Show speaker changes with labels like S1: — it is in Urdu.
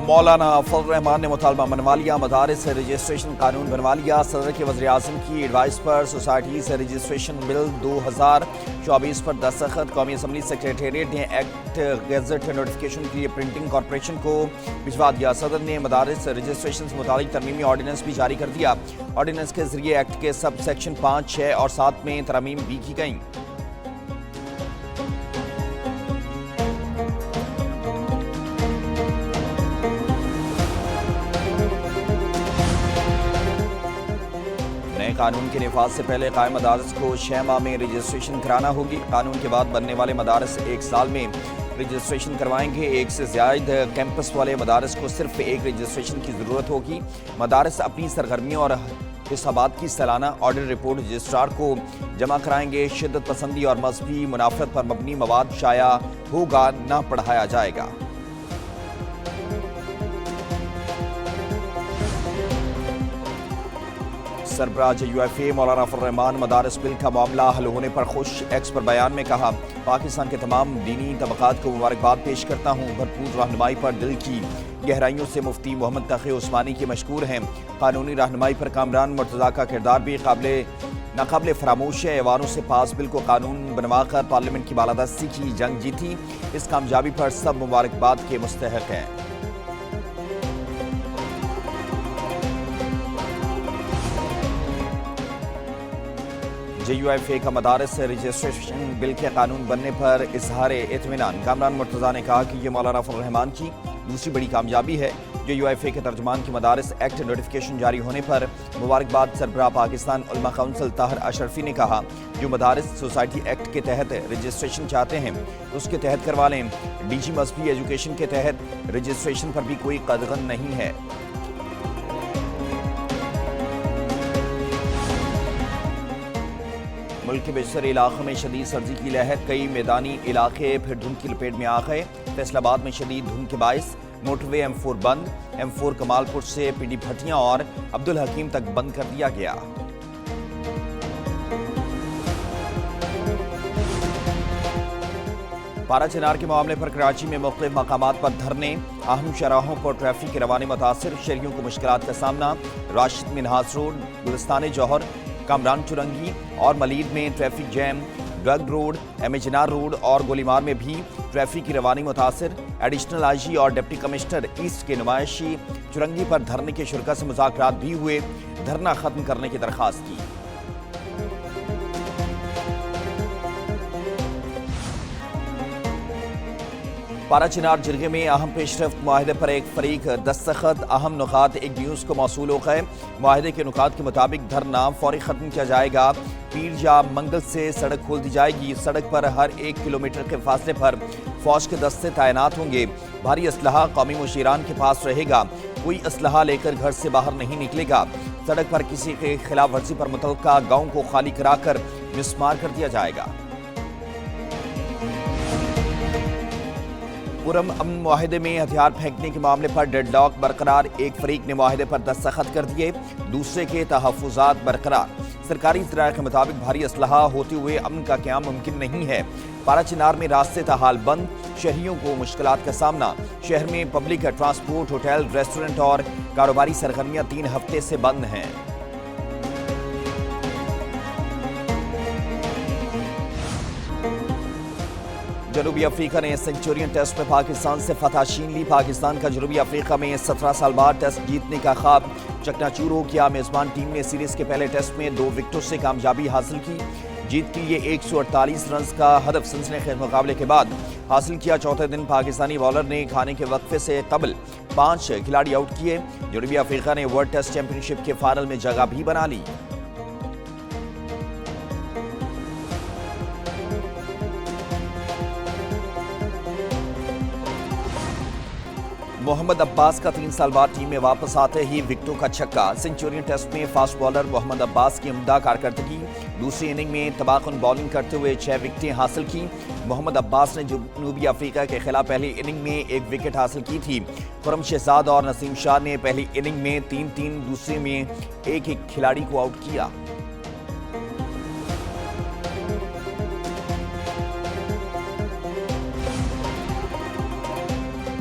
S1: مولانا فضل الرحمان نے مطالبہ منوا لیا، مدارس رجسٹریشن قانون بنوا لیا۔ صدر کے وزیر اعظم کی ایڈوائس پر سوسائٹیز رجسٹریشن بل 2024 پر دستخط۔ قومی اسمبلی سیکریٹریٹ نے ایکٹ گیزٹ نوٹیفیکیشن کے لیے پرنٹنگ کارپوریشن کو بھجوا دیا۔ صدر نے مدارس رجسٹریشن سے متعلق ترمیمی آرڈیننس بھی جاری کر دیا۔ آرڈیننس کے ذریعے ایکٹ کے سب سیکشن 5، 6 اور 7 میں ترامیم بھی کی گئیں۔ قانون کے نفاذ سے پہلے قائم مدارس کو 6 ماہ میں رجسٹریشن کرانا ہوگی۔ قانون کے بعد بننے والے مدارس 1 سال میں رجسٹریشن کروائیں گے۔ 1 سے زائد کیمپس والے مدارس کو صرف 1 رجسٹریشن کی ضرورت ہوگی۔ مدارس اپنی سرگرمیوں اور حسابات کی سالانہ آڈٹ رپورٹ رجسٹرار کو جمع کرائیں گے۔ شدت پسندی اور مذہبی منافرت پر مبنی مواد شائع ہوگا، نہ پڑھایا جائے گا۔ سربراہ JUIFA مولانا فضل الرحمان مدارس بل کا معاملہ حل ہونے پر خوش۔ ایکس پر بیان میں کہا، پاکستان کے تمام دینی طبقات کو مبارکباد پیش کرتا ہوں۔ بھرپور رہنمائی پر دل کی گہرائیوں سے مفتی محمد تقی عثمانی کی مشکور ہیں۔ قانونی رہنمائی پر کامران مرتضیٰ کا کردار بھی ناقابل فراموش ہے۔ ایوانوں سے پاس بل کو قانون بنوا کر پارلیمنٹ کی بالادستی کی جنگ جیتی۔ اس کامیابی پر سب مبارکباد کے مستحق ہیں۔ JUIFA کا مدارس رجسٹریشن بل کے قانون بننے پر اظہار اطمینان۔ کامران مرتضیٰ نے کہا کہ یہ مولانا فضل الرحمان کی دوسری بڑی کامیابی ہے۔ JUIFA کے ترجمان کی مدارس ایکٹ نوٹیفیکیشن جاری ہونے پر مبارکباد۔ سربراہ پاکستان علماء کونسل طاہر اشرفی نے کہا، جو مدارس سوسائٹی ایکٹ کے تحت رجسٹریشن چاہتے ہیں اس کے تحت کروا لیں۔ DG مذہبی ایجوکیشن کے تحت رجسٹریشن پر بھی کوئی قدغن نہیں ہے۔ ملک کے بیشتر علاقوں میں شدید سردی کی لہر۔ کئی میدانی علاقے پھر دھند کی لپیٹ میں آ گئے۔ فیصل آباد میں شدید دھند کے باعث موٹر وے M4 بند۔ M4 کمال پور سے PD بھٹیاں اور عبدالحکیم تک بند کر دیا گیا۔ پارا چنار کے معاملے پر کراچی میں مختلف مقامات پر دھرنے۔ اہم شاہراہوں پر ٹریفک کی روانی متاثر، شہریوں کو مشکلات کا سامنا۔ راشد منہاس روڈ، گلستان جوہر، کامران چرنگی اور ملید میں traffic jam. Drigh road, M Jinnah road اور گولیمار میں بھی ٹریفک کی روانی متاثر۔ ایڈیشنل IG اور ڈپٹی کمشنر ایسٹ کے نمائشی چرنگی پر دھرنے کے شرکا سے مذاکرات بھی ہوئے، دھرنا ختم کرنے کی درخواست کی۔ پارا چنار جرگے میں اہم پیش رفت، معاہدے پر ایک فریق دستخط۔ اہم نکات ایک نیوز کو موصول ہو گئے۔ معاہدے کے نکات کے مطابق دھرنا فوری ختم کیا جائے گا۔ پیر یا منگل سے سڑک کھول دی جائے گی۔ سڑک پر ہر 1 کلومیٹر کے فاصلے پر فوج کے دستے تعینات ہوں گے۔ بھاری اسلحہ قومی مشیران کے پاس رہے گا۔ کوئی اسلحہ لے کر گھر سے باہر نہیں نکلے گا۔ سڑک پر کسی کے خلاف ورزی پر متعلقہ گاؤں کو خالی کرا کر مسمار کر دیا جائے گا۔ پرم امن معاہدے میں ہتھیار پھینکنے کے معاملے پر ڈیڈ لاک برقرار۔ ایک فریق نے معاہدے پر دستخط کر دیے، دوسرے کے تحفظات برقرار۔ سرکاری ذرائع کے مطابق بھاری اسلحہ ہوتے ہوئے امن کا قیام ممکن نہیں ہے۔ پارا چنار میں راستے تاحال بند، شہریوں کو مشکلات کا سامنا۔ شہر میں پبلک ٹرانسپورٹ، ہوٹل، ریسٹورنٹ اور کاروباری سرگرمیاں 3 ہفتے سے بند ہیں۔ جنوبی افریقہ نے سنچورین ٹیسٹ میں پاکستان سے فتح چھین لی۔ پاکستان کا جنوبی افریقہ میں 17 سال بعد ٹیسٹ جیتنے کا خواب چکنا چور ہو گیا۔ میزبان ٹیم نے سیریز کے پہلے ٹیسٹ میں 2 وکٹوں سے کامیابی حاصل کی۔ جیت کے لیے 148 رنز کا ہدف سنسنی خیز مقابلے کے بعد حاصل کیا۔ چوتھے دن پاکستانی بالر نے کھانے کے وقفے سے قبل 5 کھلاڑی آؤٹ کیے۔ جنوبی افریقہ نے ورلڈ ٹیسٹ چیمپئن شپ کے فائنل میں جگہ بھی بنا لی۔ محمد عباس کا 3 سال بعد ٹیم میں واپس آتے ہی وکٹوں کا چھکا۔ سنچورین ٹیسٹ میں فاسٹ بالر محمد عباس کی عمدہ کارکردگی، دوسری اننگ میں تباکن بولنگ کرتے ہوئے 6 وکٹیں حاصل کی۔ محمد عباس نے جنوبی افریقہ کے خلاف پہلی اننگ میں 1 وکٹ حاصل کی تھی۔ خرم شہزاد اور نسیم شاہ نے پہلی اننگ میں 3-3، دوسرے میں 1-1 کھلاڑی کو آؤٹ کیا۔